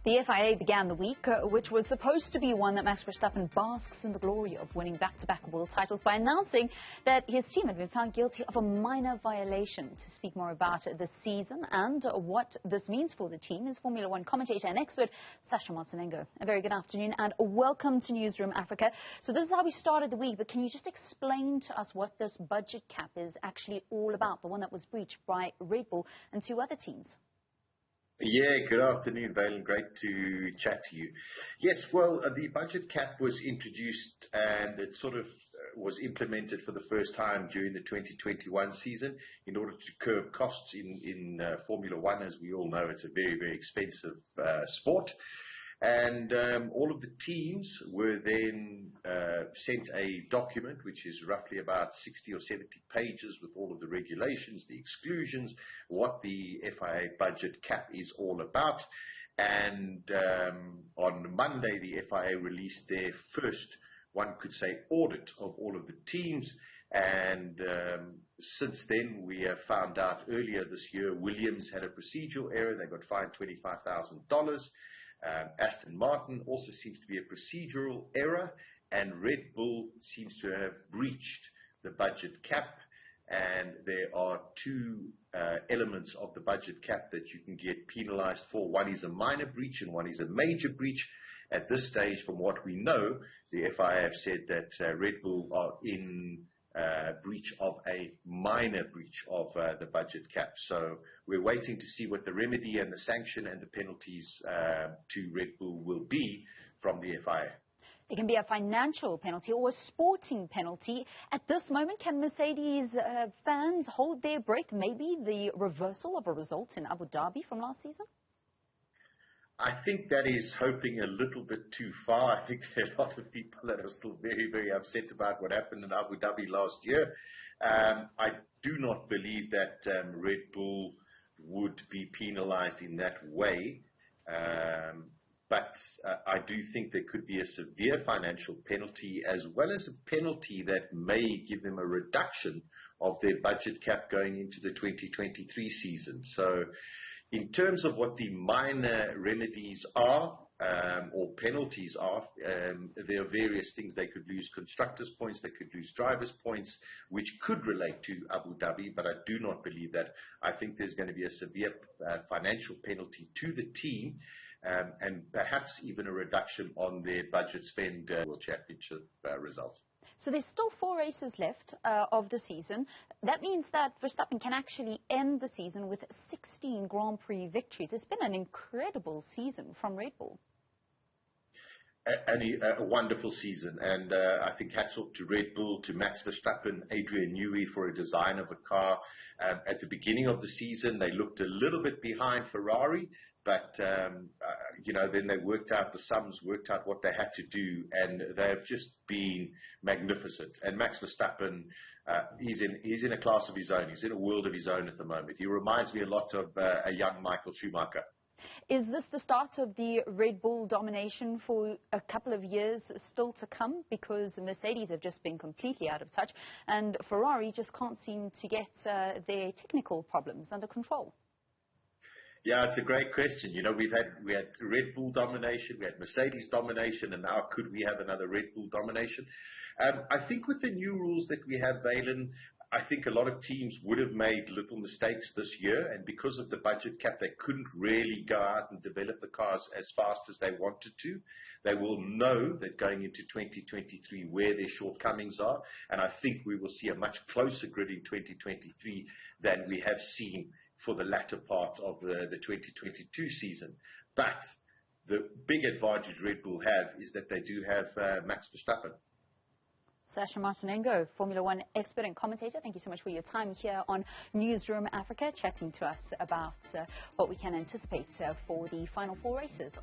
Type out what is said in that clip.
The FIA began the week, which was supposed to be one that Max Verstappen basks in the glory of, winning back-to-back world titles by announcing that his team had been found guilty of a minor violation. To speak more about this season and what this means for the team is Formula One commentator and expert Sasha Martinengo. A very good afternoon and welcome to Newzroom Afrika. So this is how we started the week, but can you just explain to us what this budget cap is actually all about, the one that was breached by Red Bull and two other teams? Yeah, good afternoon, Valen. Great to chat to you. Yes, well, the budget cap was introduced and it sort of was implemented for the first time during the 2021 season in order to curb costs in Formula One. As we all know, it's a very, very expensive sport. And all of the teams were then sent a document which is roughly about 60 or 70 pages with all of the regulations, the exclusions, what the FIA budget cap is all about. And on Monday, the FIA released their first, one could say, audit of all of the teams. And since then, we have found out earlier this year, Williams had a procedural error. They got fined $25,000. Aston Martin also seems to be a procedural error, and Red Bull seems to have breached the budget cap. And there are two elements of the budget cap that you can get penalized for. One is a minor breach and one is a major breach. At this stage, from what we know, the FIA have said that Red Bull are in breach of a minor breach of the budget cap. So we're waiting to see what the remedy and the sanction and the penalties to Red Bull will be from the FIA. It can be a financial penalty or a sporting penalty. At this moment, can Mercedes fans hold their breath? Maybe the reversal of a result in Abu Dhabi from last season? I think that is hoping a little bit too far. I think there are a lot of people that are still very, very upset about what happened in Abu Dhabi last year. I do not believe that Red Bull would be penalized in that way. But I do think there could be a severe financial penalty as well as a penalty that may give them a reduction of their budget cap going into the 2023 season. So in terms of what the minor remedies are or penalties are, there are various things. They could lose constructors' points, they could lose drivers' points, which could relate to Abu Dhabi, but I do not believe that. I think there's going to be a severe financial penalty to the team and perhaps even a reduction on their budget spend World Championship result. So there's still 4 races left of the season. That means that Verstappen can actually end the season with 16 Grand Prix victories. It's been an incredible season from Red Bull. A wonderful season, and I think hats off to Red Bull, to Max Verstappen, Adrian Newey for a design of a car. At the beginning of the season, they looked a little bit behind Ferrari, but then they worked out the sums, worked out what they had to do, and they have just been magnificent. And Max Verstappen, he's in a class of his own. He's in a world of his own at the moment. He reminds me a lot of a young Michael Schumacher. Is this the start of the Red Bull domination for a couple of years still to come? Because Mercedes have just been completely out of touch and Ferrari just can't seem to get their technical problems under control. Yeah, it's a great question. You know, we had Red Bull domination, we had Mercedes domination, and now could we have another Red Bull domination? I think with the new rules that we have, Valen, I think a lot of teams would have made little mistakes this year, and because of the budget cap, they couldn't really go out and develop the cars as fast as they wanted to. They will know that going into 2023 where their shortcomings are, and I think we will see a much closer grid in 2023 than we have seen for the latter part of the 2022 season. But the big advantage Red Bull have is that they do have Max Verstappen. Sasha Martinengo, Formula One expert and commentator, thank you so much for your time here on Newzroom Afrika, chatting to us about what we can anticipate for the final 4 races.